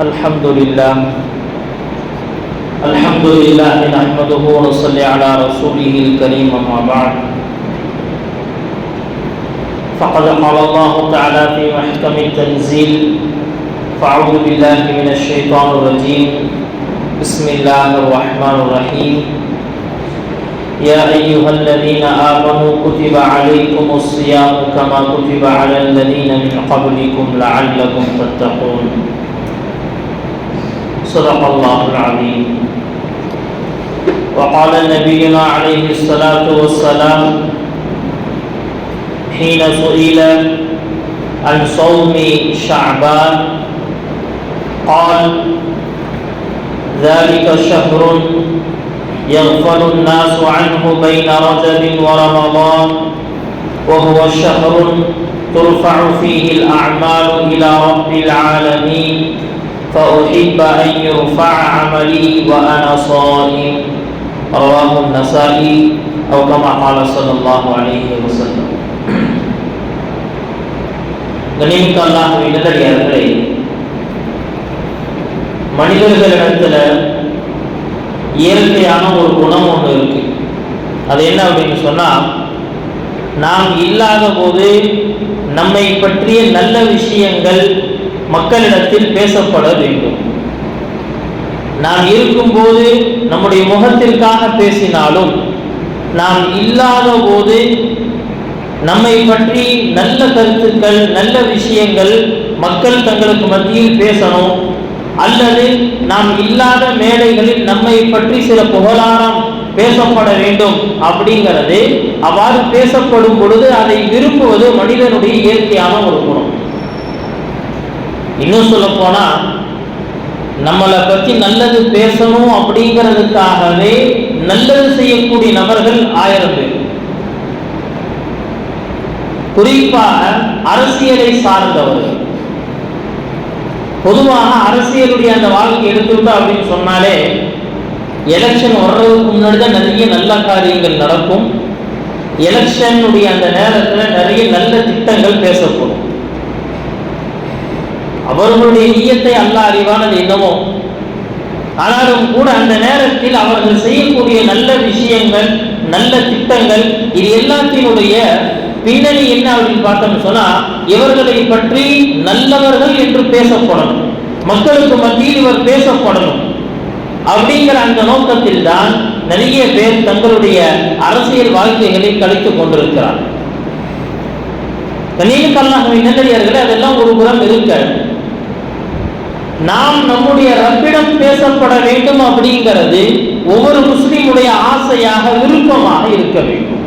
الحمد لله نحمده ونصلي على رسوله الكريم أما بعد فقد قال الله تعالى في محكم التنزيل فأعوذ بالله من الشيطان الرجيم بسم الله الرحمن الرحيم يا أيها الذين آمنوا كتب عليكم الصيام كما كتب على الذين من قبلكم لعلكم تتقون صدق الله العظيم وقال نبينا عليه الصلاة والسلام حين سئل عن صوم شعبان قال ذلك شهر يغفل الناس عنه بين رجب ورمضان وهو شهر ترفع فيه الأعمال إلى رب العالمين فأحب أن يرفع عملي وأنا صائم رواه النسائي أو كما قال صلى الله عليه وسلم. கண்ணியமிக்க அல்லாஹ்வின் நல்லடியார்களே, மனிதர்களிடத்துல இயற்கையான ஒரு குணம் ஒன்று இருக்கு. அது என்ன அப்படின்னு சொன்னா, நாம் இல்லாத போது நம்மை பற்றிய நல்ல விஷயங்கள் மக்களிடத்தில் பேசப்பட வேண்டும். நாம் இருக்கும்போது நம்முடைய முகத்திற்காக பேசினாலும், நாம் இல்லாத போது நம்மை பற்றி நல்ல கருத்துக்கள் நல்ல விஷயங்கள் மக்கள் தங்களுக்கு மத்தியில் பேசணும். அல்லது நாம் இல்லாத மேடைகளில் நம்மை பற்றி சில புகழாரம் பேசப்பட வேண்டும் அப்படிங்கிறது, அவ்வாறு பேசப்படும் பொழுது அதை விரும்புவது மனிதனுடைய இயற்கையான ஒரு குணம். இன்னும் சொல்ல போனா, நம்மளை பற்றி நல்லது பேசணும் அப்படிங்கிறதுக்காகவே நல்லது செய்யக்கூடிய நபர்கள் 1000 பேர். குறிப்பாக அரசியலை சார்ந்தவர்கள். பொதுவாக அரசியலுடைய அந்த வாழ்க்கை எடுத்துக்கிட்டோம் அப்படின்னு சொன்னாலே, எலெக்ஷன் வர்றதுக்கு முன்னாடி தான் நிறைய நல்ல காரியங்கள் நடக்கும். எலெக்ஷனுடைய அந்த நேரத்தில் நிறைய நல்ல திட்டங்கள் பேசப்படும். அவர்களுடைய நியத்தை அல்லாஹ் அறிவானது என்னவோ, ஆனாலும் கூட அந்த நேரத்தில் அவர்கள் செய்யக்கூடிய நல்ல விஷயங்கள் நல்ல திட்டங்கள் இது எல்லாத்தினுடைய பின்னணி என்ன அப்படின்னு பார்த்தோம்னு சொன்னா, இவர்களை பற்றி நல்லவர்கள் என்று பேசப்படணும், மக்களுக்கு மத்தியில் இவர் பேசப்படணும் அப்படிங்கிற அந்த நோக்கத்தில் தான் நிறைய பேர் தங்களுடைய அரசியல் வாழ்க்கைகளை கழித்துக் கொண்டிருக்கிறார். கண்ணியமிக்க அல்லாஹ்வின் நல்லடியார்களே, அதெல்லாம் ஒரு புறம் இருக்க, நாம் நம்முடைய ரப்பிடம் பேசப்பட வேண்டும் அப்படிங்கிறது ஒவ்வொரு முஸ்லிமுடைய ஆசையாக விருப்பமாக இருக்க வேண்டும்.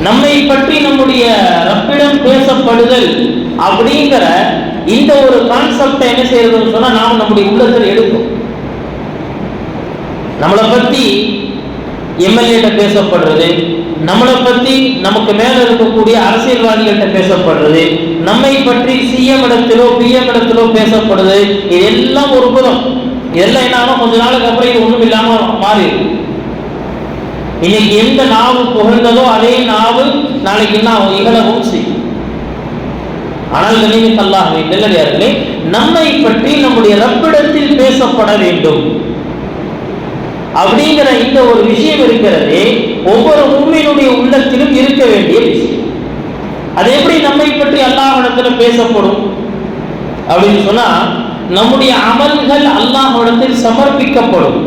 நம்மை பற்றி நம்முடைய ரப்பிடம் பேசப்படுதல் அப்படிங்கிற இந்த ஒரு கான்செப்டை என்ன செய்யறதுன்னு சொன்னா, நாம் நம்முடைய உள்ளத்தில் எடுக்கும். நம்மளை பத்தி எம்எல்ஏட்ட பேசப்படுறது, நம்மளை பற்றி நமக்கு மேல இருக்கக்கூடிய அரசியல்வாதிகள்கிட்ட பேசப்படுறது, நம்மை பற்றி சிஎம் இடத்திலோ பிஎம் இடத்திலோ பேசப்படுது. இதெல்லாம் ஒரு புறம். இதெல்லாம் என்ன, கொஞ்ச நாளுக்கு அப்புறம் இது ஒண்ணும் இல்லாம மாறிடும். இன்னைக்கு எந்த நாவு புகழ்ந்ததோ அதே நாவு நாளைக்கு என்ன இகழவும் செய்யும். ஆனால் கண்ணியமிக்க அல்லாஹ்வின் நல்லடியார்களே, நம்மை பற்றி நம்முடைய ரப்பிடத்தில் பேசப்பட வேண்டும் அப்படிங்கிற இந்த ஒரு விஷயம் இருக்கிறது, ஒவ்வொரு முஃமினுடைய உள்ளத்திலும் இருக்க வேண்டிய விஷயம். அது எப்படி நம்மை பற்றி அல்லாஹ்விடத்தில் பேசப்படும் அப்படின்னு சொன்னா, நம்முடைய அமல்கள் அல்லாஹ்விடத்தில் சமர்ப்பிக்கப்படும்.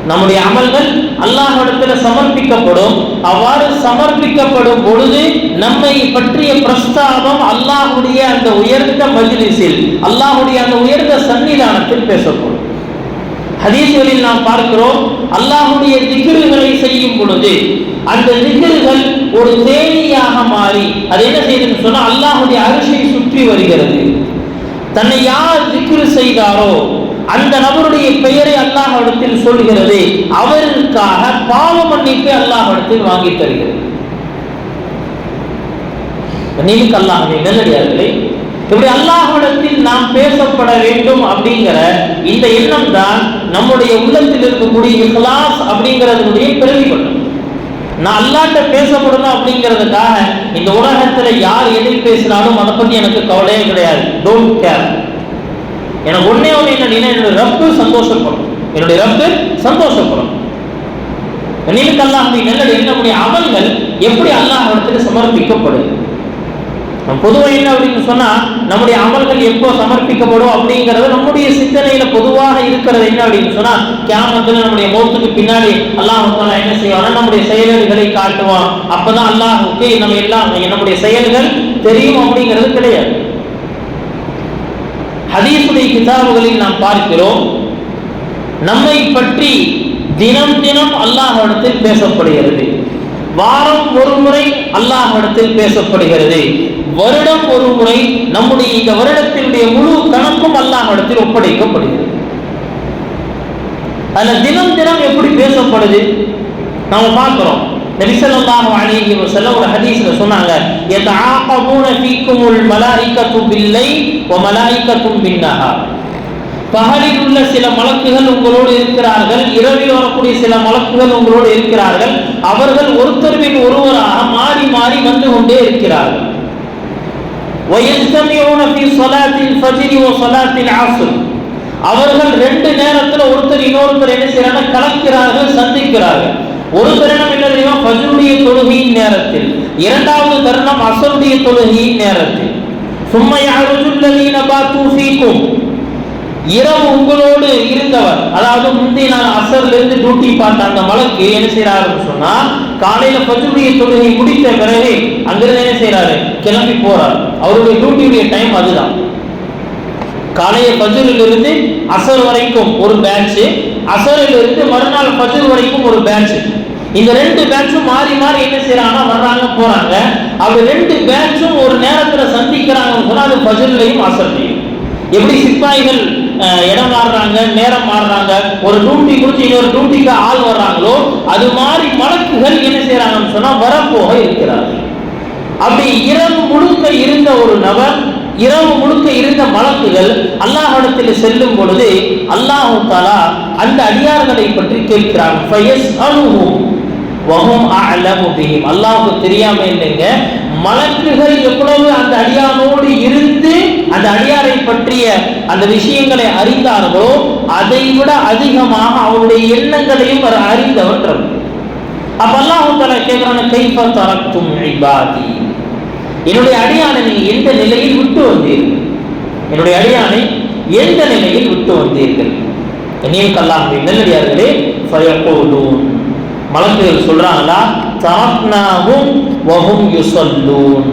நம்முடைய அமல்கள் அல்லாஹ்விடத்தில் சமர்ப்பிக்கப்படும். அவ்வாறு சமர்ப்பிக்கப்படும் பொழுது நம்மை பற்றிய பிரஸ்தாபம் அல்லாஹ்வுடைய அந்த உயர்ந்த மஜ்லிஸில், அல்லாஹ்வுடைய அந்த உயர்ந்த சன்னிதானத்தில் பேசப்படும். ஹதீஸ்களில் நாம் பார்க்கிறோம், அல்லாஹ்வுடைய திக்ருகளை செய்யும் பொழுது அந்த திக்ருகள் ஒரு தேனியாக மாறி அது என்ன செய்யுதுன்னு சொன்னா, அல்லாஹ்வுடைய அரிசை சுற்றி வருகிறது. தன்னை யார் திக்ரு செய்தாரோ அந்த நபருடைய பெயரை அல்லாஹ்விடத்தில் சொல்கிறது. அவருக்காக பாவ மன்னிப்பை அல்லாஹ்விடத்தில் வாங்கி தருகிறது. கண்ணியமிக்க அல்லாஹ்வின் நல்லடியார்களே, இப்படி அல்லாஹ்விடத்தில் நாம் பேசப்பட வேண்டும் அப்படிங்கிற இந்த எண்ணம் தான் நம்முடைய உள்ளத்தில் இருக்கக்கூடிய இஹ்லாஸ் அப்படிங்கிறதுடைய பிரதிபலன். நான் அல்லாஹ்ட்ட பேசப்படணும் அப்படிங்கிறதுக்காக இந்த உலகத்துல யார் எதை பேசினாலும் அதை பத்தி எனக்கு கவலையே கிடையாது. Don't care. எனக்கு ஒன்னே ஒன்று என்ன, என்னுடைய ரப்பு சந்தோஷப்படும், என்னுடைய ரப்பு சந்தோஷப்படும். நினைவுக்கு அல்லாஹ்வுடைய நல்லது என்னுடைய அமல்கள் எப்படி அல்லாஹ்விடத்தில் சமர்ப்பிக்கப்படுது. பொதுவாக என்ன அப்படின்னு சொன்னா, நம்முடைய அமல்கள் எப்போ சமர்ப்பிக்கப்படும் அப்படிங்கிறது நம்முடைய சிந்தனையில பொதுவாக இருக்கிறது என்ன அப்படின்னு சொன்னா, கியாமத்துல நம்முடைய மௌத்துக்கு பின்னாடி அல்லாஹ் தஆலா என்ன செய்வானா, நம்முடைய செயல்களை காட்டுவான். அப்பதான் அல்லாஹ்வுக்கு நம்ம எல்லாம் நம்முடைய செயல்கள் தெரியும் அப்படிங்கிறது கிடையாது. ஹதீஸுடைய கிதாபுகளில் நாம் பார்க்கிறோம், நம்மை பற்றி தினம் தினம் அல்லாஹ்விடத்தில் பேசப்படுகிறது. வாரம் ஒரு முறை அல்லாஹ்விடத்தில் பேசப்படுகிறது. வருடம் ஒரு முறை நம்முடைய இந்த வருடத்தினுடைய முழு கணக்கும் அல்லாஹ்விடத்தில் ஒப்படைக்கப்படுகிறது. அதுல தினம் தினம் எப்படி பேசப்படுது நாம பார்க்கிறோம். நபி ஸல்லல்லாஹு அலைஹி வஸல்லம் ஒரு ஹதீஸ்ல சொன்னாங்க, யதஆகபூன ஃபீக்குமுல் மலாயிகத்து பில்லைல் வ மலாயிகத்து பின்னஹார். பகலில் உள்ள சில மலக்குகள் உங்களோடு இருக்கிறார்கள், இரவில் வரக்கூடிய சில மலக்குகள் உங்களோடு இருக்கிறார்கள். அவர்கள் ஒருத்தர் பின் ஒருவராக மாறி மாறி வந்து கொண்டே இருக்கிறார்கள். وَيَجْتَمِعُونَ فِي صَلَاةِ الْفَجْرِ وَصَلَاةِ الْعَصْرِ. அவர்கள் ரெண்டு நேரத்துல ஒருத்தர் இன்னொருத்தர் என்ன செய்யறாங்க, கலக்கிறார்கள், சந்திக்கிறார்கள். ஒரு தருணம் என்ன தெரியுமா, ஃபஜ்ருடைய தொழுகையின் நேரத்தில், இரண்டாவது தருணம் அஸ்ருடைய தொழுகையின் நேரத்தில். ثُمَّ يَعْرُجُ الَّذِينَ بَاتُوا فِيكُمْ. இரவு உங்களோடு இருந்தவர், அதாவது முந்தைய நாள் அசர்ல இருந்து டியூட்டி பார்த்த அந்த மலக்கு என்ன செய்யறாருன்னு சொன்னா, காலையில ஃபஜ்ருடைய தொழுகை முடித்த பிறகு அங்கிருந்து என்ன செய்யறாரு, கிளம்பி போறார். அவருடைய டியூட்டியுடைய டைம் அதுதான். காலையில ஃபஜ்ரில் இருந்து அசர் வரைக்கும் ஒரு பேட்ச், அசரில் இருந்து மறுநாள் ஃபஜ்ர் வரைக்கும் ஒரு பேட்ச். இந்த ரெண்டு பேட்சும் மாறி மாறி என்ன செய்யறாங்கன்னா வர்றாங்க போறாங்க. அப்படி ரெண்டு பேட்சும் ஒரு நேரத்துல சந்திக்கிறாங்கன்னு சொன்னா அது ஃபஜ்ர்லயும் அசர்லையும். எப்படி சிப்பாய்கள் இடம் மாறுறாங்க, நேரம் மாறுறாங்க, ஒரு டியூட்டி முடிச்சு இன்னொரு டியூட்டிக்கு ஆள் வர்றாங்களோ அது மாதிரி மலக்குகள் என்ன செய்யறாங்கன்னு சொன்னா வரப்போக இருக்கிறார்கள். அப்படி இரவு முழுக்க இருந்த ஒரு நபர், இரவு முழுக்க இருந்த மலக்குகள் அல்லாஹ்விடத்தில் செல்லும் பொழுது அல்லாஹ் தஆலா அந்த அடியார்களை பற்றி கேட்கிறான். ஃபயஸ்அலுஹும் வஹும் அஅலமு பிஹிம். அல்லாஹ்வுக்கு தெரியாம இல்லைங்க, மலக்குகள் எவ்வளவு அந்த அடியானோடு இருந்து அந்த அடியாரை பற்றிய அந்த விஷயங்களை அறிந்தார்களோ அதை விட அதிகமாக அவருடைய எண்ணங்களையும் அறிந்தவர். அப்ப அல்லாஹ் தஆலா கேட்கிறான், கைஃப தரக்தும் இபாதி. என்னுடைய அடியானை நீங்க எந்த நிலையில் விட்டு வந்தீர்கள், என்னுடைய அடியானை எந்த நிலையில் விட்டு வந்தீர்கள். நீங்க அல்லாஹ்வுடைய நல்லடியார்களே, ஃபயகூலூன், மலக்குகள் சொல்றாங்களா, தரக்னாஹும் வஹும் யுஸல்லூன்.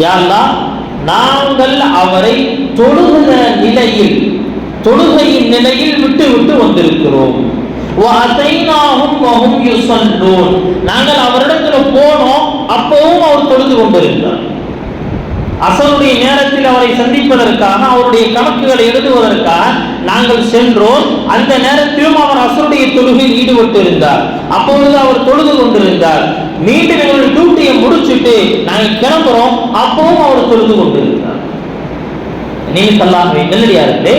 யா அல்லாஹ், நாங்கள் அவரை தொழுகிற நிலையில், தொழுகையின் நிலையில் விட்டு விட்டு வந்திருக்கிறோம். வஅதைனாஹும் வஹும் யுஸல்லூன், நாங்கள் அவரிடத்துல போனோம், அப்பவும் அவர் தொழுது கொண்டிருந்தார். அசருடைய நேரத்தில் அவரை சந்திப்பதற்காக, அவருடைய கணக்குகளை எழுதுவதற்காக நாங்கள் சென்றோம். அந்த நேரத்திலும் அவர் அசருடைய தொழுகையில் ஈடுபட்டு இருந்தார். அப்பொழுது அவர் தொழுது கொண்டிருந்தார். மீண்டும் எங்களுடைய டியூட்டியை முடிச்சுட்டு நாங்கள் கிளம்புறோம், அப்பவும் அவர் தொழுது கொண்டிருந்தார். நீங்க அல்லாஹ்வை நல்லடியார்களே,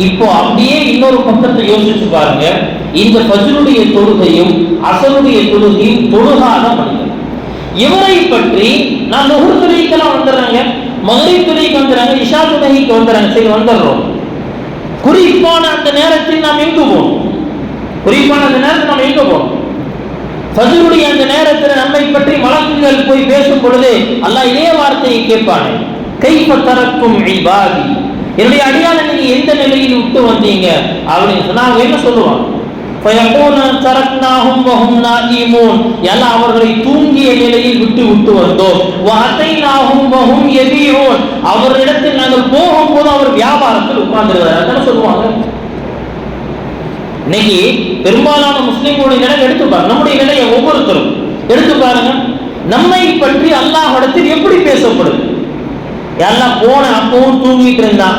இப்போ அப்படியே இன்னொரு பக்கத்தை யோசிச்சு பாருங்க. இந்த ஃபஜ்ருடைய தொழுகையும் அசருடைய தொழுகையும் தொழுகாத மனிதன், இவரை பற்றி நான் லுஹர் தொழுகைக்கெல்லாம் வந்துடுறாங்க, மக்ரிப் தொழுகைக்கு வந்துடுறாங்க, இஷா தொழுகைக்கு வந்துடுறாங்க, சரி வந்துடுறோம். குறிப்பான அந்த நேரத்தில் நாம் எங்கு போகணும், குறிப்பான அந்த நேரத்தில் நாம் எங்க போகணும்? ஃபஜ்ருடைய அந்த நேரத்தில் நம்மை பற்றி மலக்குகள் போய் பேசும் பொழுது அல்லாஹ் இதே வார்த்தையை கேட்பானே, கைஃப தரக்கும் இபாதி, என்னுடைய அடியானை நீங்க எந்த நிலையில் விட்டு வந்தீங்க அப்படின்னு சொன்னா அவங்க என்ன சொல்லுவாங்க, ஃபயகூன தரக்னாஹும் வஹும் நாயிமூன், எல்லாம் அவர்களை தூங்கிய நிலையில் விட்டு விட்டு வந்தோம். வஅதைனாஹும் வஹும் யபீஊன், அவரிடத்தில் நாங்கள் போகும்போது அவர் வியாபாரத்தில் உட்கார்ந்திருக்கிறார். அதான் சொல்லுவாங்க. இன்னைக்கு பெரும்பாலான முஸ்லிம்களுடைய நிலை எடுத்து பாருங்க, நம்முடைய நிலையை ஒவ்வொருத்தரும் எடுத்து பாருங்க. நம்மை பற்றி அல்லாஹ்விடத்தில் எப்படி பேசப்படுது? எல்லாம் போன அப்பவும் தூங்கிட்டு இருந்தான்,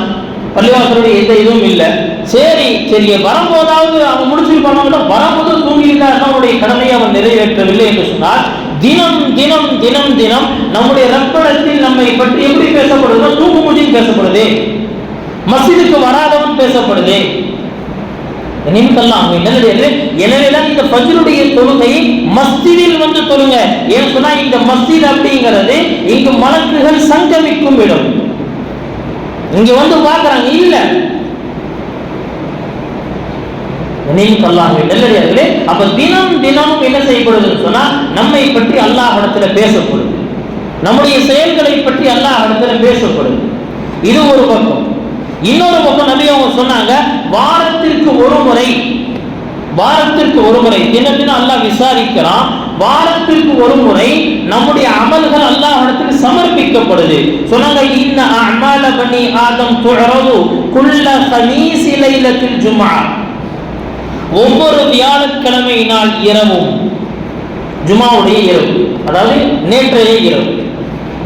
பள்ளிவாசலுடைய எந்த இதுவும் இல்லை, சரி சரி வரும்போதாவது அவன் முடிச்சுட்டு போனாங்க, வரும்போது தூங்கிட்டு தான் அவனுடைய கடமையை அவன் நிறைவேற்றவில்லை என்று சொன்னால், தினம் தினம் தினம் தினம் நம்முடைய ரப்பிடத்தில் நம்மை பற்றி எப்படி பேசப்படுதோ தூங்கு மூச்சில் பேசப்படுது, மஸ்ஜிதுக்கு வராதவன் பேசப்படுது. எனவேதான் இந்த ஃபஜ்ருடைய தொழுகையை மஸ்ஜிதில் வந்து தொழுங்க. ஏன் சொன்னா இந்த மஸ்ஜித் அப்படிங்கிறது இங்கு மலக்குகள் சங்கமிக்கும் இடம். இங்க வந்து பார்க்கறாங்க இல்ல. நல்லடியார்களே, அப்ப தினம் தினமும் என்ன செய்யப்படுதுன்னு சொன்னா நம்மை பற்றி அல்லாஹ்விடத்துல பேசப்படுது, நம்முடைய செயல்களை பற்றி அல்லாஹ்விடத்துல பேசப்படுது. இது ஒரு பக்கம். இன்னொரு பக்கம் நபி அவங்க சொன்னாங்க, வாரத்திற்கு ஒரு முறை தினம் தினம் அல்லாஹ் விசாரிக்கிறான். வாரத்திற்கு ஒரு முறை நம்முடைய அமல்கள் அல்லாஹ்விடத்துக்கு சமர்ப்பிக்கப்படுது. சொன்னாங்க, இன்ன அஅமால பனி ஆதம் துஅரது குல்ல கமீஸ் லைலத்தில் ஜும்ஆ. ஒவ்வொரு வியாழக்கிழமை நாள் இரவும், ஜுமாவுடைய இரவு, அதாவது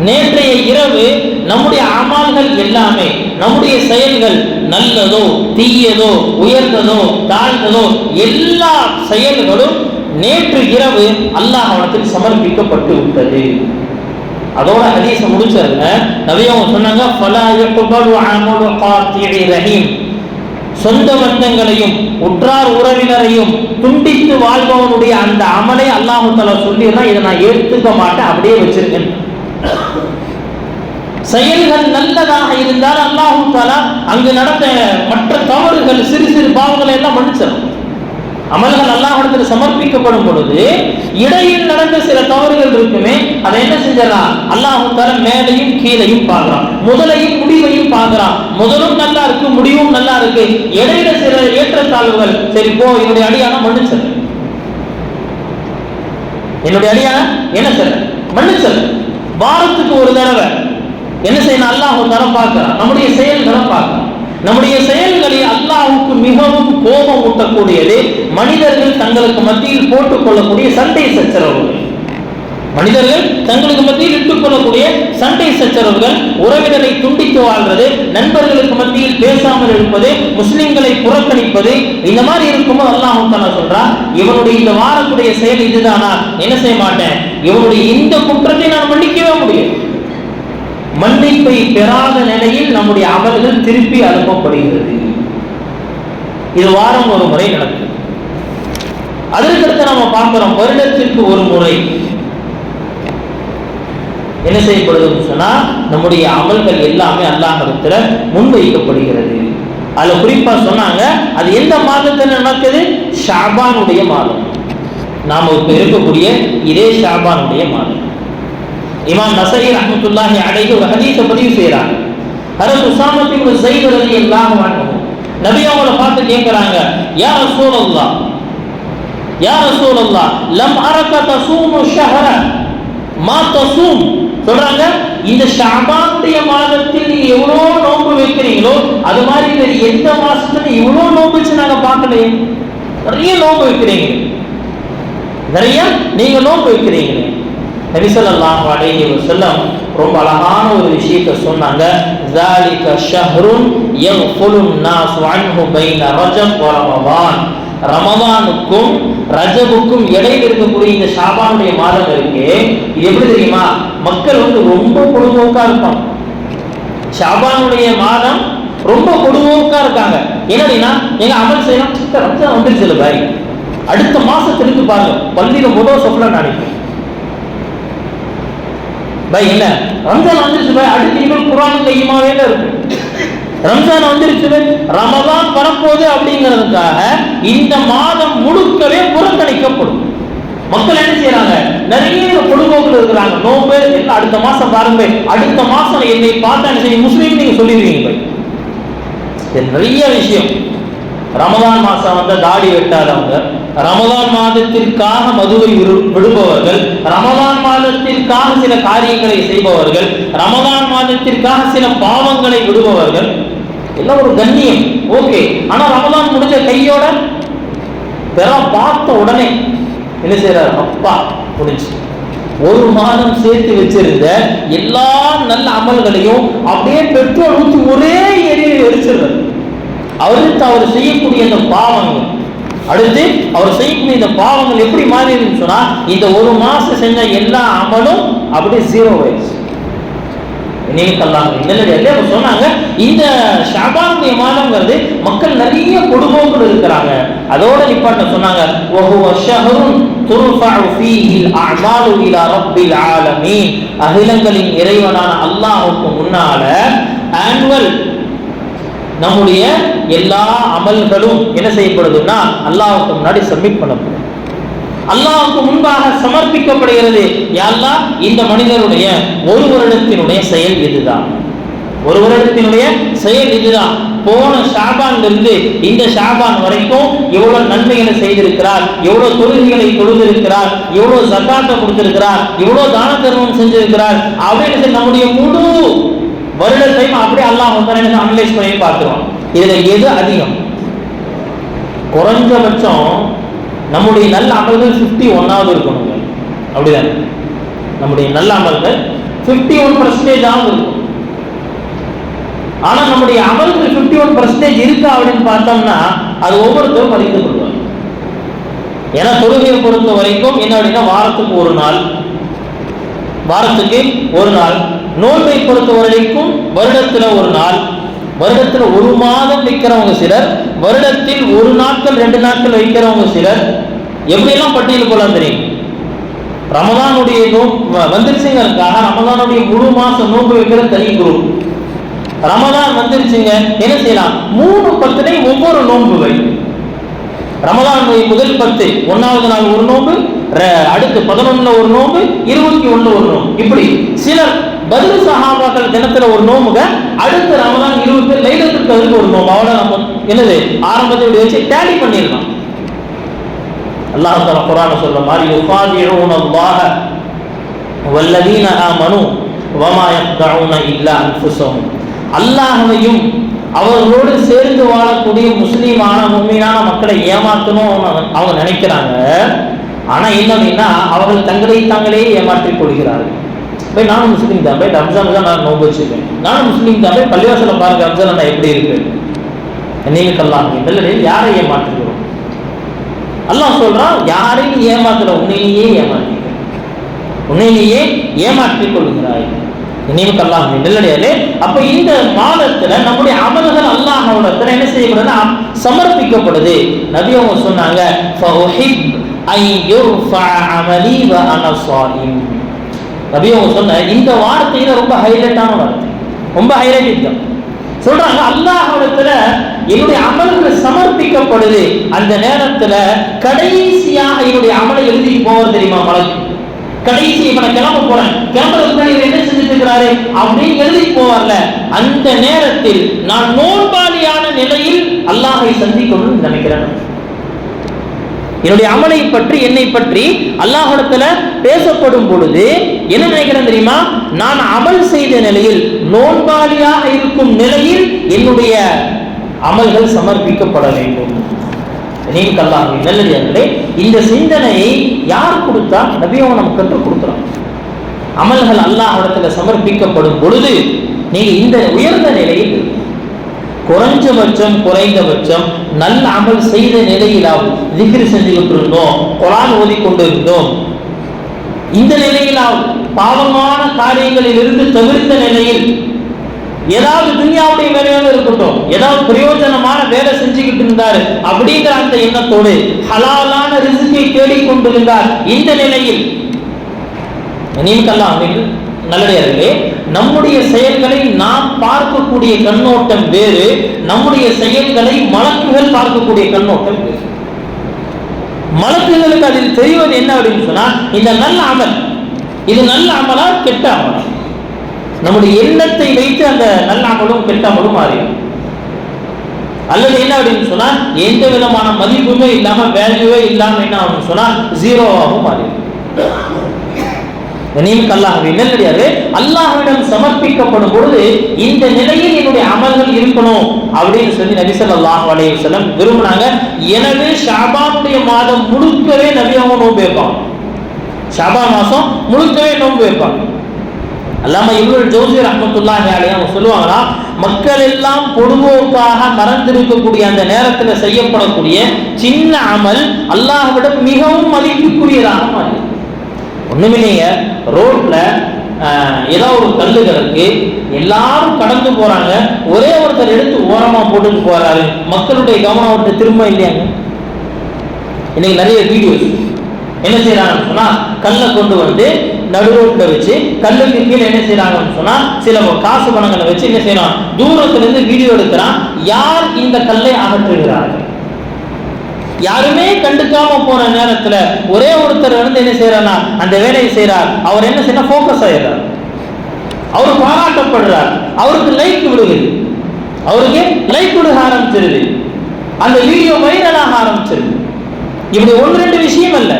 நேற்றைய இரவு நம்முடைய அமல்கள் எல்லாமே, நம்முடைய செயல்கள் நல்லதோ தீயதோ உயர்ந்ததோ தாழ்ந்ததோ எல்லா செயல்களும் நேற்று இரவு அல்லாஹ்விடத்தில் சமர்ப்பிக்கப்பட்டு விட்டது. அதோட ஹதீஸ முடிச்சாங்க. நபி அவங்க சொன்னாங்க, ஃபலா யக்பலு அமலு காத்திஇ ரஹீம். சொந்த பந்தங்களையும் உற்றார் உறவினரையும் துண்டித்து வாழ்பவனுடைய அந்த அமலை அல்லாஹ் தஆலா சொல்லிடுறான், இதை நான் ஏற்றுக்க மாட்டேன், அப்படியே வச்சிருக்கேன். செயல்கள் நல்லதாக இருந்தால் அல்லாஹ் தஆலா அங்கு நடந்த மற்ற தவறுகள், சிறு சிறு பாவங்களை எல்லாம் மன்னிச்சிடும். அமல்கள் அல்லாஹ்விடத்தில் சமர்ப்பிக்கப்படும் பொழுது இடையில் நடந்த சில தவறுகள் இருக்குமே, அதை என்ன செஞ்சிடறான் அல்லாஹ் தஆலா மேலையும் கீழையும் பார்க்கிறான், முதலையும் முடிவையும் பார்க்கிறான். முதலும் நல்லா இருக்கு, முடிவும் நல்லா இருக்கு, இடையில சில ஏற்றத்தாழ்வுகள், சரி போ, என்னுடைய அடியான மன்னிச்சல், என்னுடைய அடியான என்ன சார் மன்னிச்சல். வாரத்துக்கு ஒரு தடவை என்ன செய்யணும், அல்லாஹ் தஆலா பார்க்கிறான், நம்முடைய செயல்களை பார்க்கிறான். நம்முடைய செயல்களில் அல்லாஹ்வுக்கு மிகவும் கோபம் ஊட்டக்கூடியது மனிதர்கள் தங்களுக்கு மத்தியில் போட்டுக் கொள்ளக்கூடிய சண்டை சச்சரவுகள். மனிதர்கள் தங்களுக்கு மத்தியில் இட்டுக் கொள்ளக்கூடிய சண்டை சச்சரவுகள், உறவினரை துண்டித்து வாழ்றது, நண்பர்களுக்கு மத்தியில் பேசாமல் இருப்பது, முஸ்லிம்களை புறக்கணிப்பது, இந்த மாதிரி இருக்கும்போது அல்லாஹ் தஆலா சொல்றான், இவனுடைய இந்த வாரத்துடைய செயல் இதுதானா, என்ன செய்ய மாட்டேன், இவனுடைய இந்த குற்றத்தை நான் மன்னிக்கவே முடியும். மன்னிப்பை பெறாத நிலையில் நம்முடைய அமல்கள் திருப்பி அனுப்பப்படுகிறது. இது வாரம் ஒரு முறை நடக்குது. அதற்கடுத்து நம்ம பார்க்கிறோம், வருடத்திற்கு ஒரு முறை என்ன செய்யப்படுதுன்னு சொன்னா நம்முடைய அமல்கள் எல்லாமே அல்லாஹ்விடத்துல முன்வைக்கப்படுகிறது. அதுல குறிப்பா சொன்னாங்க, அது எந்த மாதத்துல நடக்குது, ஷாபானுடைய மாதம். நாம இப்ப இருக்கக்கூடிய இதே ஷாபானுடைய மாதம். இமாம் நஸஈ ரஹ்மத்துல்லாஹி அலைஹி ஒரு ஹதீஸை பதிவு செய்றாங்க. ஹஜ்ரத் உஸாமா இப்னு ஸைத் ரலியல்லாஹு அன்ஹு நபி அவங்களை பார்த்து கேட்கிறாங்க, யா ரசூலல்லாஹ், யா ரசூலல்லாஹ், லம் அரக தஸூமு ஷஹர மா தஸூம். சொல்றாங்க, இந்த ஷாபானுடைய மாதத்தில் நீங்க எவ்வளவு நோன்பு வைக்கிறீங்களோ அது மாதிரி வேறு எந்த மாசத்துல இவ்வளவு நோன்பு வச்சு நாங்க பார்க்கலையே. நிறைய நோன்பு வைக்கிறீங்க, நிறைய நீங்க நோன்பு வைக்கிறீங்க. நபி ஸல்லல்லாஹு அலைஹி வஸல்லம் ரொம்ப அழகான ஒரு விஷயத்தை சொன்னாங்க, ذَلِكَ شَهْرٌ يَغْفُلُ النَّاسُ عَنْهُ بَيْنَ رَجَبَ وَرَمَضَانَ. ரமதானுக்கும் ரஜபுக்கும் இடையில் இருக்கக்கூடிய இந்த ஷாபானுடைய மாதம் இருக்கு, இது எப்படி தெரியுமா, மக்கள் ரொம்ப பொழுதுபோக்கா இருப்பாங்க. ஷாபானுடைய மாதம் ரொம்ப பொழுதுபோக்கா இருக்காங்க. என்னன்னா எங்க அமல் செய்யலாம், ரம்ஜான் வந்துருச்சு பாய், அடுத்த மாசத்திற்கு பாருங்க, பள்ளியில முதல் சொப்ல நினைப்பேன் பாய், என்ன ரம்ஜான் வந்துருச்சு பாய், அடுத்து நீங்கள் குர்ஆன் கையுமாவே இருக்கு, ரம்ஜான் வந்துருச்சு, ரமதான் வரப்போகுது அப்படிங்கிறதுக்காக இந்த மாதம் முழுக்கவே புறக்கணிக்கப்படும். மக்கள் என்ன செய்யறாங்க, நிறைய பொழுதுபோக்குல இருக்கிறாங்க, நோம்பு எல்லாம் அடுத்த மாசம் பாருங்க, அடுத்த மாசம் என்னை பார்த்தா முஸ்லீம் நீங்க சொல்லிடுவீங்க. நிறைய விஷயம், ரமதான் மாசம் வந்த தாடி வெட்டாதவங்க, ரமதான் மாதத்திற்காக மதுவை விடுபவர்கள், ரமதான் மாதத்திற்காக சில காரியங்களை செய்பவர்கள், ரமதான் மாதத்திற்காக சில பாவங்களை விடுபவர்கள், எல்லாம் ஒரு கண்ணியம் ஓகே. ஆனா ரமதான் முடிஞ்ச கையோட பெற பார்த்த உடனே என்ன செய்யறாரு, அப்பா முடிஞ்சு ஒரு மாதம் சேர்த்து வச்சிருந்த எல்லா நல்ல அமல்களையும் அப்படியே பெட்ரோல் ஊற்றி ஒரே எரியில் எரிச்சிடுறாரு. அவருக்கு அவர் செய்யக்கூடிய இந்த பாவங்கள், அடுத்து அவர் செய்யக்கூடிய இந்த பாவங்கள் எப்படி மாறிடுன்னு சொன்னா, இந்த ஒரு மாசம் செஞ்ச எல்லா அமலும் அப்படியே 0 ஆயிடுச்சு. சொன்னாங்க, இந்த ஷாபானுடைய மாதம்ங்கிறது மக்கள் நிறைய பொழுதுபோக்குகள் இருக்கிறாங்க. அதோட நிப்பாட்ட சொன்னாங்க, அகிலங்களின் இறைவனான அல்லாஹ்வுக்கு முன்னால ஆனுவல் நம்முடைய எல்லா அமல்களும் என்ன செய்யப்படுதுன்னா அல்லாஹ்வுக்கு முன்னாடி சப்மிட் பண்ணப்படும், அல்லாஹ்வுக்கு முன்பாக சமர்ப்பிக்கப்படுகிறது. யா அல்லாஹ், இந்த மனிதனுடைய ஒரு வருடத்தினுடைய செயல் இதுதான், ஒரு வருடத்தினுடைய செயல் இதுதான். போன ஷாபான்ல இருந்து இந்த ஷாபான் வரைக்கும் எவ்வளவு நன்மைகளை செய்திருக்கிறார், எவ்வளவு தொழுகைகளை தொழுதிருக்கிறார், எவ்வளவு ஜகாத்தை கொடுத்திருக்கிறார், எவ்வளவு தான தர்மம் செஞ்சிருக்கிறார் அப்படின்னு நம்முடைய முழு வருடத்தையும் அப்படியே அல்லாஹ் வந்து அனலைஸ் பண்ணி பார்த்துருவான். இதுல எது அதிகம்? குறைஞ்சபட்சம் நம்முடைய நல்ல அமல்கள் 51வது இருக்கணுங்க. அப்படிதான் நம்முடைய நல்ல அமல்கள் 51% ஆகும் இருக்கும். ஆனா நம்முடைய அமல்கள் 51% இருக்கா அப்படின்னு பார்த்தோம்னா அது ஒவ்வொருத்தரும் மதித்துக் கொள்வார். ஏன்னா தொழுகையை பொறுத்த வரைக்கும் என்ன அப்படின்னா வாரத்துக்கு ஒரு நாள், நோன்பை பொறுத்த வரைக்கும் வருடத்துல ஒரு நாள், வருடத்துல ஒரு மாதம் வைக்கிறவங்க சிலர், வருடத்தில் ஒரு நாட்கள் 2 நாட்கள் வைக்கிறவங்க சிலர். எப்படியெல்லாம் பட்டியல் போலாம் தெரியும். ரமதானுடைய வந்துருச்சுங்கிறதுக்காக ரமதானுடைய முழு மாசம் நோன்பு வைக்கிற தனி குரூப். ரமதான் வந்துருச்சுங்க, என்ன செய்யலாம்? 3 10 ஒவ்வொரு நோன்பு வை. ரமதானுடைய முதல் 10 1வது நாள் ஒரு நோன்பு, அடுத்து 11 ஒரு நோன்பு, 21 ஒரு நோன்பு. இப்படி சிலர் பதில் சஹாபாக்கள் தினத்துல ஒரு நோம்புக, அடுத்து ரமதான் 20 லைலத்துல் கத்ருக்கு ஒரு நோம்பு. அவ்வளவு நம்ம என்னது ஆரம்பத்தில் வச்சு டேலி பண்ணிடலாம். அல்லாஹ் தஆலா குர்ஆன்ல சொல்ற மாதிரி யுஃபாதிஊனல்லாஹ வல்லதீன ஆமனூ வமா யக்தஊன இல்லா அன்ஃபுஸஹும். அல்லாஹ்வையும் அவர்களோடு சேர்ந்து வாழக்கூடிய முஸ்லீமான முஃமினான மக்களை ஏமாற்றணும் அவங்க நினைக்கிறாங்க. ஆனா என்ன அப்படின்னா அவர்கள் தங்களை தாங்களே ஏமாற்றிக் கொள்கிறார்கள். பை நானும் முஸ்லீம் தான், பை ரம்ஜான் தான் நான் நோன்பு வச்சுருக்கேன், நானும் முஸ்லீம் தான், பை பள்ளிவாசல பாருங்க ரம்ஜான் நான் எப்படி இருக்கு. நீங்கள் நல்ல யாரை ஏமாற்றுகிறோம்? அல்லாஹ் சொல்றான், யாரையும் ஏமாத்துற, உன்னையே ஏமாற்றிக்க, உன்னையே ஏமாற்றிக் கொள்கிறாய். நினைவுக்கல்லாஹ் நல்லடியாலே. அப்ப இந்த மாதத்துல நம்முடைய அமல்கள் அல்லாஹ்விடத்துல என்ன செய்யப்படுதுன்னா சமர்ப்பிக்கப்படுது. நபி அவங்க சொன்னாங்க, ஃபஉஹிப் ஐ யுர்ஃபஅ அமலி வ அன ஸாயிம். நபி அவங்க சொன்ன இந்த வார்த்தையில ரொம்ப ஹைலைட்டான வார்த்தை, ரொம்ப ஹைலைட் தான். சொல்றாங்க அல்லாஹ்விடத்துல என்னுடைய அமல்கள் சமர்ப்பிக்கப்படுது. அந்த நேரத்துல கடைசியாக என்னுடைய அமலை எழுதி போவது தெரியுமா மலக்கு? கடைசி இப்ப நான் கிளம்ப போறேன், கிளம்புறதுக்கு முன்னாடி என்ன செஞ்சுட்டு இருக்கிறாரு அப்படின்னு எழுதி போவார்ல, அந்த நேரத்தில் நான் நோன்பாளியான நிலையில் அல்லாஹை சந்திக்கணும்னு நினைக்கிறேன். என்னுடைய அமலை பற்றி என்னை பற்றி அல்லாஹ்விடத்துல பேசப்படும் பொழுது என்ன நினைக்கிறேன் தெரியுமா? நான் அமல் செய்த நிலையில் நோன்பாளியாக இருக்கும் நிலையில் என்னுடைய அமல்கள் சமர்ப்பிக்கப்பட வேண்டும். நல்லே இந்த சிந்தனையை யார் கொடுத்தா? நபியவங்க நமக்கு கற்றுக் கொடுக்குறான். அமல்கள் அல்லாஹ்விடத்துல சமர்ப்பிக்கப்படும் பொழுது நீங்க இந்த உயர்ந்த நிலையில் குறைந்தபட்சம் நல்ல அமல் செய்த நிலையிலாவது திக்ர் செஞ்சுக்கிட்டு இருந்தோம், குர்ஆன் ஓதிக்கொண்டு இருந்தோம், இந்த நிலையிலாவது பாவமான காரியங்களில் இருந்து தவிர்த்த நிலையில் ஏதாவது துன்யாவுடைய வேலையாக இருக்கட்டும், ஏதாவது பிரயோஜனமான வேலை செஞ்சுக்கிட்டு இருந்தாரு அப்படிங்கிற அந்த எண்ணத்தோடு ஹலாலான ரிஸ்கை தேடிக்கொண்டிருந்தார். இந்த நிலையில் நீங்கெல்லாம் நல்லடியார்களே, நம்முடைய செயல்களை நாம் பார்க்கக்கூடிய கண்ணோட்டம் வேறு, நம்முடைய செயல்களை மலக்குகள் பார்க்கக்கூடிய கண்ணோட்டம் வேறு. மலக்குகளுக்கு அதில் தெரிவது என்ன அப்படின்னு சொன்னா, இந்த நல்ல அமல் இது நல்ல அமலா கெட்ட அமலா? நம்முடைய எண்ணத்தை வைத்து அந்த நல்ல அமலும் கெட்ட அமலும் மாறிடும். அல்லது என்ன அப்படின்னு சொன்னா எந்த விதமான மதிப்புமே இல்லாம வேல்யூவே இல்லாம என்ன அப்படின்னு சொன்னா ஜீரோவாகவும் மாறிடும். நல்லடியாரு அல்லாஹ்விடம் சமர்ப்பிக்கப்படும் பொழுது இந்த நிலையில் என்னுடைய அமல்கள் இருக்கணும் அப்படின்னு சொல்லி நபி ஸல்லல்லாஹு அலைஹி வஸல்லம் விரும்பினாங்க. எனவே ஷாபானுடைய மாதம் முழுக்கவே நபி அவங்க நோன்பு வைப்பாங்க. ஷாபான் மாசம் முழுக்கவே நோன்பு வைப்பாங்க. அல்லாம இப்னுல் ஜௌஸி ரஹ்மத்துல்லாஹி அலைஹி அவங்க சொல்லுவாங்களா, மக்கள் எல்லாம் பொதுவோக்காக மறந்திருக்கக்கூடிய அந்த நேரத்தில் செய்யப்படக்கூடிய சின்ன அமல் அல்லாஹ்விடம் மிகவும் மதிப்புக்குரியதாக மாறி. ஒண்ணுமில்லைங்க, ரோட்ல ஏதாவது ஒரு கல்லு கிடக்கு, எல்லாரும் கடந்து போறாங்க, ஒரே ஒருத்தர் எடுத்து ஓரமா போட்டுட்டு போறாரு, மக்களுடைய கவனம் அவர்கிட்ட திரும்ப இல்லையாங்க. இன்னைக்கு நிறைய வீடியோஸ் என்ன செய்யறாங்கன்னு சொன்னா கல்லை கொண்டு வந்து நடுரோட்ல வச்சு கல்லுக்கு கீழே என்ன செய்யறாங்கன்னு சொன்னா சில காசு பணங்களை வச்சு என்ன செய்யறான், தூரத்துல இருந்து வீடியோ எடுக்கிறான். யார் இந்த கல்லை அகற்றுகிறார்கள்? யாருமே கண்டுக்காம போன நேரத்துல ஒரே ஒருத்தர் வந்து என்ன செய்யறாருன்னா அந்த வேலையை செய்யறார். அவர் என்ன செய்ய போக்கஸ் ஆயிடுறார், அவர் பாராட்டப்படுறார், அவருக்கு லைக் விடுது, அவருக்கு லைக் விடுக ஆரம்பிச்சிருது, அந்த வீடியோ வைரலாக ஆரம்பிச்சிருது. இப்படி ஒன்று ரெண்டு விஷயம் அல்ல,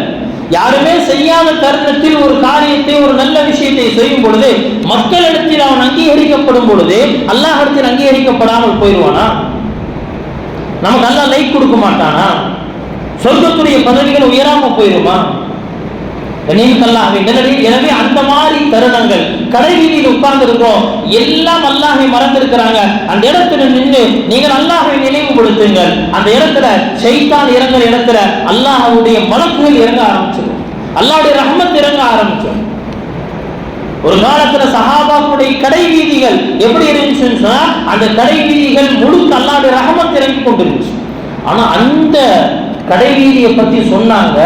யாருமே செய்யாத தருணத்தில் ஒரு காரியத்தை ஒரு நல்ல விஷயத்தை செய்யும் பொழுது மக்களிடத்தில் அவன் அங்கீகரிக்கப்படும் பொழுது அல்லாஹ்விடத்தில் அங்கீகரிக்கப்படாமல் போயிடுவானா? நமக்கு அல்லாஹ் லைக் கொடுக்க மாட்டானா? சொர்க்கத்துடைய பதவிகள் உயராம போயிருமா? எனவே அந்த மாதிரி தருணங்கள் கடைவீதியில் உட்கார்ந்து இருக்கிறோம், எல்லாம் அல்லாஹை மறந்திருக்கிறாங்க. அந்த இடத்துல நின்று நீங்கள் அல்லாஹை நினைவுபடுத்துங்கள். அந்த இடத்துல ஷைத்தான் இறங்குற இடத்துல அல்லாஹ்வுடைய மலக்குகள் இறங்க ஆரம்பிச்சிடும், அல்லாஹ்வுடைய ரஹ்மத் இறங்க ஆரம்பிச்சிடும். ஒரு காலத்துல சஹாபாக்களுடைய கடை வீதிகள் எப்படி இருந்துச்சுன்னு சொன்னா அந்த கடை வீதிகள் முழுக்க அல்லாஹ்வுடைய ரஹ்மத் இறங்கி கொண்டிருந்துச்சு. ஆனா அந்த கடை வீதியை பத்தி சொன்னாங்க,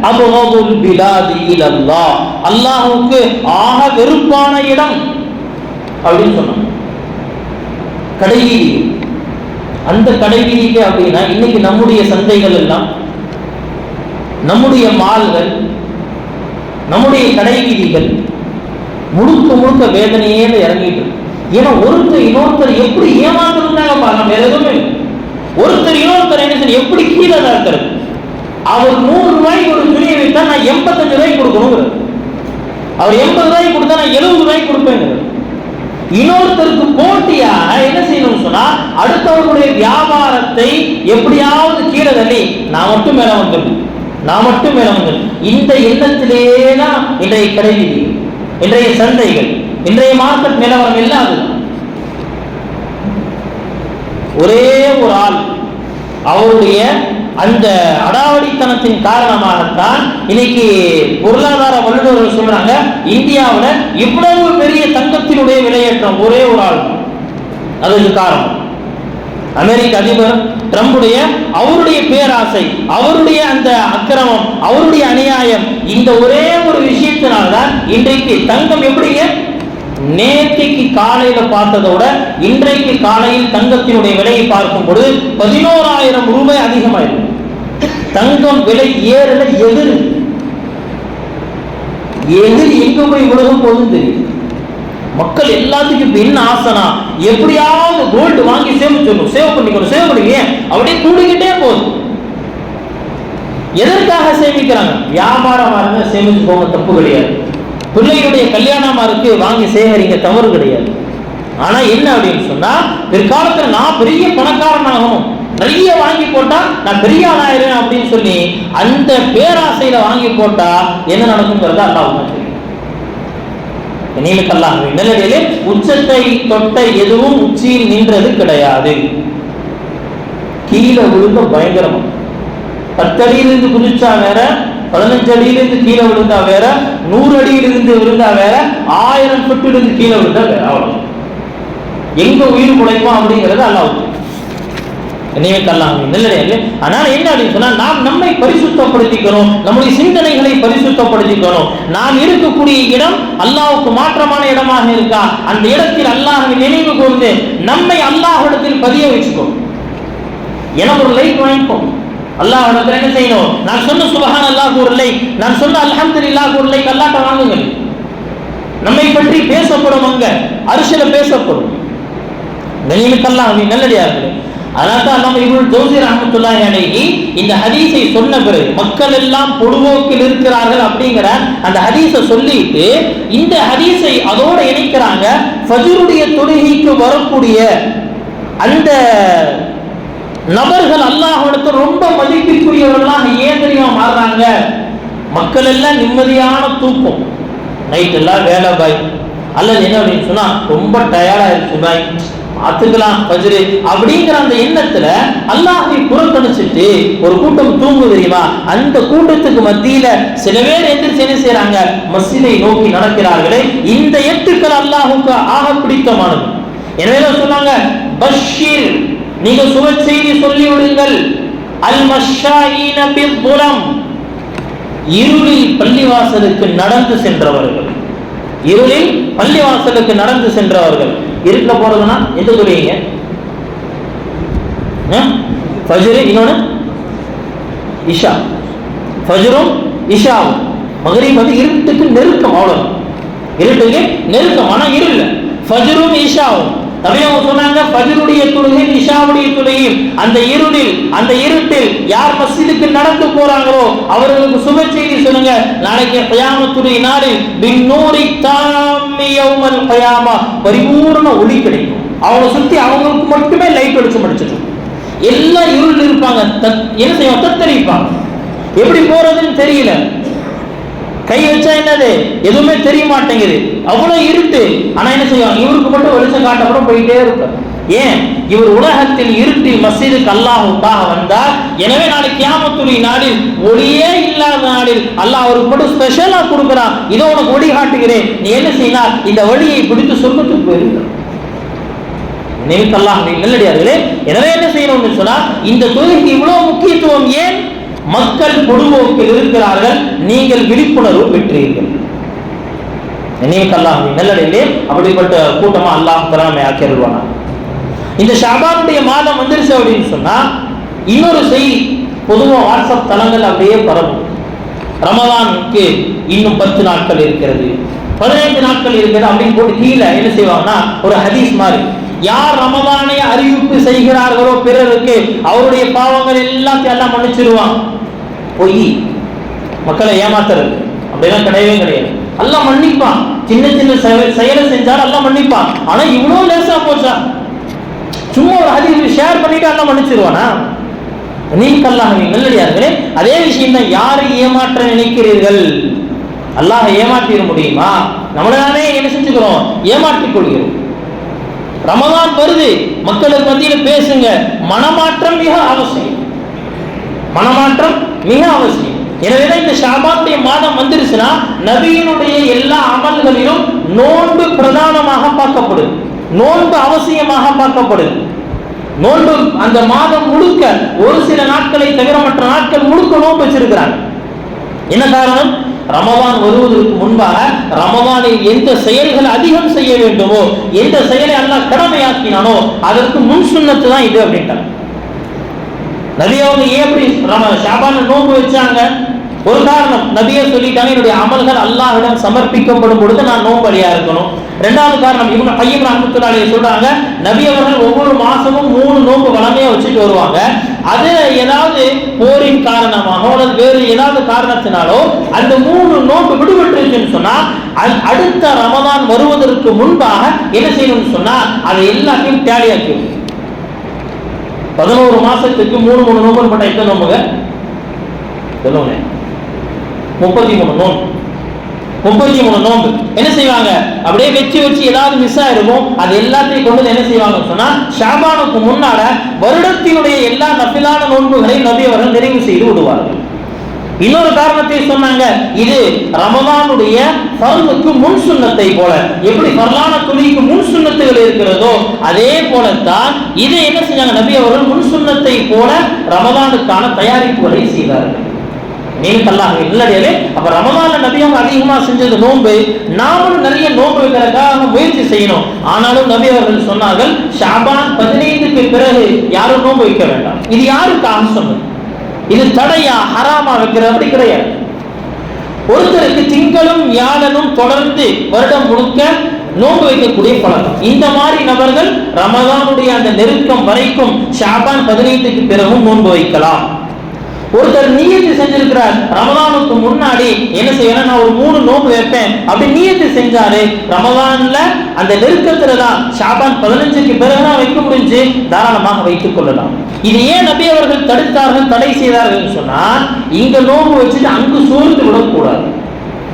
அபகதுல் பிலாதி இலல்லாஹ், அல்லாஹ்வுக்கு ஆக வெறுப்பான இடம் அப்படின்னு சொன்னாங்க கடை வீதி. அந்த கடை வீதிக்கு அப்படின்னா இன்னைக்கு நம்முடைய சந்தைகள் எல்லாம், நம்முடைய மால்கள், நம்முடைய கடை வீதிகள் முழுக்க முழுக்க வேதனையே இறங்கிட்டு. ஏன்னா ஒருத்தர் இன்னொருத்தர் எப்படி ஏமாந்துருந்தாங்க பாருங்க, வேற எதுவுமே. ஒருத்தர் இன்னொருத்தர் என்ன செய்ய எப்படி கீழே இருக்கிறது. அவர் 100 ரூபாய்க்கு ஒரு துணியை வைத்தா நான் 85 ரூபாய்க்கு கொடுக்கணும், அவர் 80 ரூபாய்க்கு கொடுத்தா நான் 70 ரூபாய்க்கு கொடுப்பேன். இன்னொருத்தருக்கு போட்டியா என்ன செய்யணும்னு சொன்னா அடுத்தவர்களுடைய வியாபாரத்தை எப்படியாவது கீழே தள்ளி நான் மட்டும் மேல வந்துடும், நான் மட்டும் மேல வந்துடும். இந்த எண்ணத்திலேதான் இன்றைய கடைவீதி, இன்றைய சந்தைகள், இன்றைய மார்க்கெட் நிலவரம் எல்லாம் அதுதான். ஒரே ஒரு ஆள் அவருடைய அந்த அடாவடித்தனத்தின் காரணமாகத்தான் இன்னைக்கு பொருளாதார வல்லுநர்கள் சொல்றாங்க இந்தியாவில் இவ்வளவு பெரிய தங்கத்தினுடைய விலையேற்றம் ஒரே ஒரு ஆள். அதுக்கு காரணம் அமெரிக்க அதிபர் ட்ரம்புடைய அவருடைய பேராசை, அவருடைய அந்த அக்கிரமம், அவருடைய அநியாயம், இந்த ஒரே ஒரு விஷயத்தினால்தான் இன்றைக்கு தங்கம் எப்படிங்க நேற்றைக்கு காலையில பார்த்ததோட இன்றைக்கு காலையில் தங்கத்தினுடைய விலையை பார்க்கும் பொழுது 11,000 ரூபாய் அதிகமாயிருக்கு. தங்கம் விலை ஏறல, எதிர் எங்க போய் விலகும் போதும் தெரியும். மக்கள் எல்லாத்துக்கும் என்ன ஆசனா எப்படியாவது கோல்டு வாங்கி சேமிச்சிடணும், சேவ் பண்ணிக்கணும், சேவ் பண்ணிக்க அப்படியே கூடிக்கிட்டே போதும். எதற்காக சேமிக்கிறாங்க? வியாபாரமா இருந்தா சேமிச்சு போக தப்பு கிடையாது, பிள்ளைகளுடைய கல்யாணமா இருக்கு வாங்கி சேகரிங்க தவறு கிடையாது. ஆனா என்ன அப்படின்னு சொன்னா பிற்காலத்துல நான் பெரிய பணக்காரன் ஆகணும், நிறைய வாங்கி போட்டா நான் பெரிய ஆளாயிரம் அப்படின்னு சொல்லி அந்த பேராசையில வாங்கி போட்டா என்ன நடக்குங்கிறத அல்லாஹ் தெரியும். நிலையிலே உச்சத்தை தொட்ட எதுவும் உச்சியில் நின்றது கிடையாது. கீழே விழுந்த பயங்கரமா 10 அடியிலிருந்து குதிச்சா வேற, 15 அடியிலிருந்து கீழே விழுந்தா வேற, 100 அடியிலிருந்து விழுந்தா வேற, 1000 ஃபுட்டிலிருந்து கீழே விழுந்தா வேற. அவ்வளவு எங்க உயிர் முளைப்போம் அப்படிங்கிறது அல்லாஹ் நல்லது. அதனால என்ன அப்படின்னு சொன்னா நாம் நம்மை பரிசுத்தப்படுத்திக்கணும், நம்முடைய சிந்தனைகளை பரிசுத்தப்படுத்திக்கணும். நாம் இருக்கக்கூடிய இடம் அல்லாஹ்வுக்கு மாற்றமான இடமாக இருக்கா, அந்த இடத்தில் அல்லாஹ்வை நினைவு கூர்ந்து நம்மை அல்லாஹ்விடத்தில் பதிய வச்சுக்கணும். எனக்கு ஒரு லைக் வாங்கிப்போம், அல்லாஹ்விடத்தில் என்ன செய்யணும்? நான் சொன்ன சுப்ஹான் அல்லாஹ் ஒரு லைக், நான் சொன்ன அல்ஹம்துலில்லாஹ் ஒரு லைக் அல்லாஹ்ட்ட வாங்குங்கள். நம்மை பற்றி பேசப்படும், அங்க அர்ஷில பேசப்படும். நல்லடியார்களே, அதனால்தான் நம்ம இப்னு ஜௌஸி ரஹ்மத்துல்லாஹி அலைஹி இந்த ஹதீஸை சொன்ன பிறகு மக்கள் எல்லாம் பொடுவோக்கில் இருக்கிறார்கள் அப்படிங்கிற அந்த ஹதீஸை சொல்லிட்டு இந்த ஹதீஸை அதோடு இணைக்கிறாங்க. ஃபஜ்ருடைய தொழுகைக்கு வரக்கூடிய அந்த நபர்கள் அல்லாஹ்விடத்தில் ரொம்ப மதிப்பிற்குரியவர்களாக ஏன் தெரியுமா மாறுறாங்க? மக்கள் எல்லாம் நிம்மதியான தூக்கம், நைட் எல்லாம் வேலை பாய், அல்லது என்ன அப்படின்னு சொன்னா ரொம்ப டயர்டா இருக்கு பாய், பார்த்துக்கலாம் ஃபஜ்ரு அப்படிங்கிற அந்த எண்ணத்துல அல்லாஹ்வை புறக்கணிச்சிட்டு ஒரு கூட்டம் தூங்கு தெரியுமா, அந்த கூட்டத்துக்கு மத்தியில சில பேர் எந்திரிச்சு என்ன செய்யறாங்க? மஸ்ஜிதை நோக்கி நடக்கிறார்களே. இந்த எட்டுக்கள் அல்லாஹ்வுக்கு ஆக பிடித்தமானது. எனவே சொன்னாங்க பஷீர், நீங்க சுப செய்தி சொல்லி விடுங்கள், அல் மஷாயின பில் புலம், இருளில் பள்ளிவாசலுக்கு நடந்து சென்றவர்கள். இருளில் பள்ளிவாசலுக்கு நடந்து சென்றவர்கள். இருக்க போறதுன்னா எந்த தொழுவீங்க? ஃபஜ்ர், இன்னொன்னு இஷா. ஃபஜ்ரும் இஷாவும். மக்ரிப் வந்து இருட்டுக்கு நெருக்கம், அவ்வளவு. இருட்டுக்கு நெருக்கம், ஆனா இருள். ஃபஜ்ரும் இஷாவும் நபி அவங்க சொன்னாங்க, ஃபஜ்ருடைய தொழுகையும் இஷாவுடைய தொழுகையும் அந்த இருளில், அந்த இருட்டில் யார் மஸ்ஜிதுக்கு நடந்து போறாங்களோ அவர்களுக்கு சுப செய்தி சொல்லுங்க, நாளைக்கு கியாமத்துடைய நாளில் பின்னூரி தாமி யௌமல் கியாமா, பரிபூர்ண ஒளி கிடைக்கும். அவங்க சுத்தி அவங்களுக்கு மட்டுமே லைட் வெளிச்சம் அடிச்சிட்டு, எல்லாம் இருள் இருப்பாங்க. என்ன செய்வாங்க? தத்தளிப்பாங்க. எப்படி போறதுன்னு தெரியல. கை வச்சா என்னது எதுவுமே தெரிய மாட்டேங்குது, அவ்வளவு இருட்டு. ஆனா என்ன செய்வாங்க? இவருக்கு மட்டும் வெளிச்சம் காட்டப்பட போயிட்டே இருப்பார். ஏன்? இவர் உலகத்தில் இருட்டில் மஸ்ஜிதுக்கு அல்லாஹ்வுக்காக வந்தார். எனவே நாளைக்கு கியாமத்துடைய நாளில், ஒளியே இல்லாத நாளில் அல்லாஹ் அவருக்கு மட்டும் ஸ்பெஷலா கொடுக்கிறான். இதோ உனக்கு ஒளி காட்டுகிறேன், நீ என்ன செய்யலாம்? இந்த வழியை பிடித்து சொர்க்கத்துக்கு போயிருக்க. அல்லாஹ் நல்லடியார்களே, எனவே என்ன செய்யணும்னு சொன்னா, இந்த தொழுகைக்கு இவ்வளவு முக்கியத்துவம் ஏன்? மக்கள் பொதுபோக்கில் இருக்கிறார்கள், நீங்கள் விழிப்புணர்வு பெற்றீர்கள். அல்லாஹ் நல்லடியார்களே, அப்படிப்பட்ட கூட்டமா அல்லாஹ் தஆலா ஆக்கிடுவானா. இந்த ஷாபானுடைய மாதம் வந்துருச்சு அப்படின்னு சொன்னா இன்னொரு செய்தி பொதுவாக வாட்ஸ்அப் தளங்கள் அப்படியே பரவும். ரமலானுக்கு இன்னும் 10 நாட்கள் இருக்கிறது, 15 நாட்கள் இருக்கிறது அப்படின்னு போட்டு கீழே என்ன செய்வாங்கன்னா ஒரு ஹதீஸ் மாதிரி, யார் ரமலானை அறிவிப்பு செய்கிறார்களோ பிறருக்கு அவருடைய பாவங்கள் எல்லாத்தையும் எல்லாம் மன்னிச்சிருவான். பொய், மக்களை ஏமாத்துறது அப்படிலாம் கிடையவே கிடையாது. அல்லாஹ் மன்னிப்பான். சின்ன சின்ன செயலை செஞ்சாலும் அல்லாஹ் மன்னிப்பான். ஆனா இவ்வளவு லேசா போச்சா? சும்மா ஒரு ஹதீஸ் ஷேர் பண்ணிட்டு அல்லாஹ் மன்னிச்சிருவானா? அல்லாஹ் நல்லடியார்களே, அதே விஷயம் தான். யாரை ஏமாற்ற நினைக்கிறீர்கள்? அல்லாஹ் ஏமாற்றிட முடியுமா? நம்மளாலே என்ன செஞ்சுக்கிறோம்? ஏமாற்றிக் கொள்கிறோம். ரமலான் வருது, மக்களுக்கு மத்தியில் பேசுங்க. மனமாற்றம் மிக அவசியம், மனமாற்றம் மிக அவசியம். எனவேதான் இந்த ஷாபானுடைய மாதம் வந்துருச்சுன்னா நபியினுடைய எல்லா அமல்களிலும் நோன்பு பிரதானமாக பார்க்கப்படுது, நோன்பு அவசியமாக பார்க்கப்படுது. நோன்பு அந்த மாதம் முழுக்க, ஒரு சில நாட்களை தவிர மற்ற நாட்கள் முழுக்க நோன்பு வச்சிருக்கிறாங்க. என்ன காரணம்? ரமலான் வருவதற்கு முன்பாக ரமலானில் எந்த செயல்கள் அதிகம் செய்ய வேண்டுமோ, எந்த செயலை அல்லாஹ் கடமையாக்கினானோ அதற்கு முன் சுன்னத்து தான் இது அப்படின்ட்டாங்க. நபி அவங்க ஏன் எப்படி ஷாபான் நோன்பு வச்சாங்க? ஒரு காரணம், நபியே சொல்லிட்டாங்க, என்னுடைய அமல்கள் அல்லாஹ்விடம் சமர்ப்பிக்கப்படும் பொழுது நான் நோன்பலியா இருக்கணும். இரண்டாவது காரணம், இப்னு கய்யிம் ரஹ்மத்துல்லாஹி அலைஹி சொல்றாங்க, நபி அவர்கள் ஒவ்வொரு மாசமும் 3 நோன்பு வளமையா வச்சுட்டு வருவாங்க. அது ஏதாவது போரின் காரணமாக அல்லது வேறு ஏதாவது காரணத்தினாலோ அந்த 3 நோன்பு விடுபட்டுருச்சுன்னு சொன்னா அடுத்த ரமலான் வருவதற்கு முன்பாக என்ன செய்யணும்னு சொன்னா அதை எல்லாத்தையும் டேலியாக்கி 11 மாசத்துக்கு 3 நோன்பு பண்ண எத்தனை நோம்புங்க? 33 நோன்பு. 33 நோன்பு என்ன செய்வாங்க? அப்படியே வச்சு ஏதாவது மிஸ் ஆயிருக்கும், அது எல்லாத்தையும் கொண்டு என்ன செய்வாங்க சொன்னா ஷாபானுக்கு முன்னால வருடத்தினுடைய எல்லா நஃபிலான நோன்புகளையும் நபி அவர்கள் நிறைவு செய்து விடுவார்கள். இன்னொரு காரணத்தை சொன்னாங்க, இது ரமலானுடைய ஃபர்லுக்கு முன் சுன்னத்தை போல, எப்படி ஃபர்லான தொழுகைக்கு முன் சுன்னத்துகள் இருக்கிறதோ அதே போலத்தான் இது என்ன செஞ்சாங்க? நபி அவர்கள் முன் சுன்னத்தை போல ரமலானுக்கான தயாரிப்புகளை செய்தார்கள். அல்லாஹ் இல்லையே. அப்ப ரமலான்ல நபி அவங்க அதிகமா செஞ்சது நோன்பு, நாமளும் நிறைய நோன்பு வைக்கிறதுக்காக முயற்சி செய்யணும். ஆனாலும் நபி அவர்கள் சொன்னார்கள், ஷாபான் 15க்கு பிறகு யாரும் நோன்பு வைக்க வேண்டாம். இது யாருக்காக சொன்னது? இது தடையா ஹராமா வைக்கிற? அப்படி கிடையாது. ஒருத்தருக்கு திங்களும் வியாழனும் தொடர்ந்து வருடம் முழுக்க நோன்பு வைக்கக்கூடிய பழக்கம். இந்த மாதிரி நபர்கள் ரமலானுடைய அந்த நெருக்கம் வரைக்கும் ஷாபான் 15க்கு பிறகும் நோன்பு வைக்கலாம். ஒருத்தர் நியத்து செஞ்சிருக்கிறார், ரமலானுக்கு முன்னாடி என்ன செய்யணும், நான் ஒரு 3 நோன்பு வைப்பேன் அப்படி நியத்து செஞ்சாரு. ரமலான்ல அந்த நெருக்கத்துல தான் ஷாபான் 15க்கு பிறகுதான் வைக்க முடிஞ்சு, தாராளமாக வைத்துக் கொள்ளலாம். இது ஏன் நபி அவர்கள் தடுத்தார்கள், தடை செய்தார்கள் சொன்னா, இங்க நோன்பு வச்சுட்டு அங்கு சோர்ந்து விடக்கூடாது.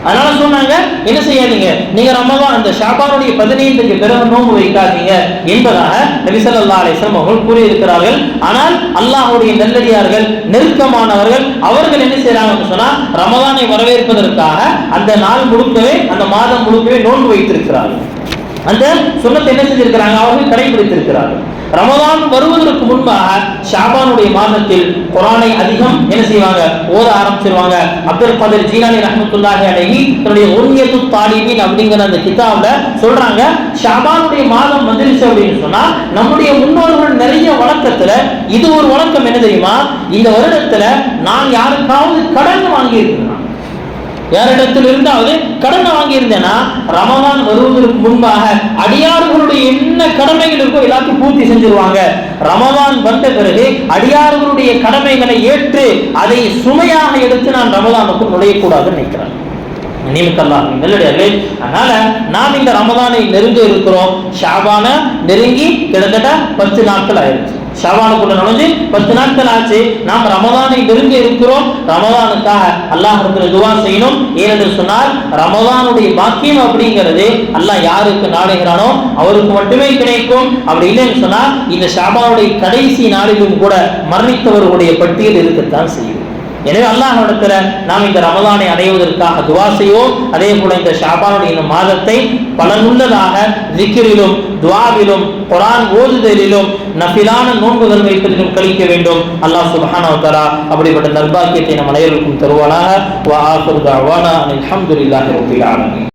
அதனால சொன்னாங்க, என்ன செய்யாதீங்க, நீங்க ரமலான் அந்த ஷாபானுடைய 15க்கு பிறகு நோன்பு வைக்காதீங்க என்பதாக நபி ஸல்லல்லாஹு அலைஹி வஸல்லம் அவர்கள் கூறியிருக்கிறார்கள். ஆனால் அல்லாஹ்வுடைய நல்லடியார்கள், நெருக்கமானவர்கள், அவர்கள் என்ன செய்யறாங்கன்னு சொன்னா ரமலானை வரவேற்பதற்காக அந்த நாள் முழுக்கவே, அந்த மாதம் முழுக்கவே நோன்பு வைத்திருக்கிறார்கள். அந்த சுன்னத்தை என்ன செஞ்சிருக்கிறாங்க? அவர்கள் கடைபிடித்திருக்கிறார்கள். ரமலான் வருவதற்கு முன்பாக ஷாபானுடைய மாதத்தில் குர்ஆனை அதிகம் என்ன செய்வாங்க, ஓத ஆரம்பிச்சிருவாங்க. அப்துல் கதீர் ஜீலானி ரஹ்மத்துல்லாஹி அலைஹி தன்னுடைய உன்யத்துத் தாலிபீன் அப்படிங்கிற அந்த கிதாப்ல சொல்றாங்க, ஷாபானுடைய மாதம் வந்துருச்சு அப்படின்னு சொன்னா நம்முடைய முன்னோர்கள் நிறைய வழக்கத்துல இது ஒரு வழக்கம் என்ன தெரியுமா, இந்த வருடத்துல நான் யாருக்காவது கடன் வாங்கி இருக்கிறேன், யாரிடத்தில் இருந்தாவது கடனை வாங்கி இருந்தேன்னா ரமலான் வருவதற்கு முன்பாக அடியார்களுடைய என்ன கடமைகள் இருக்கோ எல்லாத்தையும் பூர்த்தி செஞ்சிருவாங்க. ரமலான் வந்த பிறகு அடியார்களுடைய கடமைகளை ஏற்று அதை சுமையாக எடுத்து நான் ரமலானுக்கு நுழையக்கூடாதுன்னு நினைக்கிறேன். அதனால நாம் இந்த ரமலானை நெருங்க இருக்கிறோம். ஷாபான நெருங்கி கிட்டத்தட்ட 10 நாட்கள் ஆயிடுச்சு. ஷாபானுக்குள்ள நுழைஞ்சு 10 நாட்கள் ஆச்சு. நாம் ரமலானை நெருங்க இருக்கிறோம். ரமலானுக்காக அல்லாஹ்விடத்தில் துஆ செய்யணும். ஏனென்று சொன்னால் ரமலானுடைய பாக்கியம் அப்படிங்கிறது அல்லாஹ் யாருக்கு நாடுகிறானோ அவருக்கு மட்டுமே கிடைக்கும். அப்படி இல்லைன்னு சொன்னா இந்த ஷாபானுடைய கடைசி நாளிலும் கூட மரணித்தவர்களுடைய பட்டியல் இருக்கத்தான் செய்யும். எனவே அல்லாஹ்விடத்துல நாம் இந்த ரமலானை அடைவதற்காக துஆ செய்வோம். அதே போல இந்த ஷாபானுடைய இந்த மாதத்தை பலனுள்ளதாக திக்ரிலும் துஆவிலும் குர்ஆன் ஓதுதலிலும் நஃபிலான நோன்புகள் வைப்பதிலும் கழிக்க வேண்டும். அல்லாஹ் சுப்ஹானஹு வ தஆலா அப்படிப்பட்ட நற்பாக்கியத்தை நம் அனைவருக்கும் தருவானாக. வ ஆகிரு தஅவானா அல்ஹம்துலில்லாஹி ரப்பில் ஆலமீன்.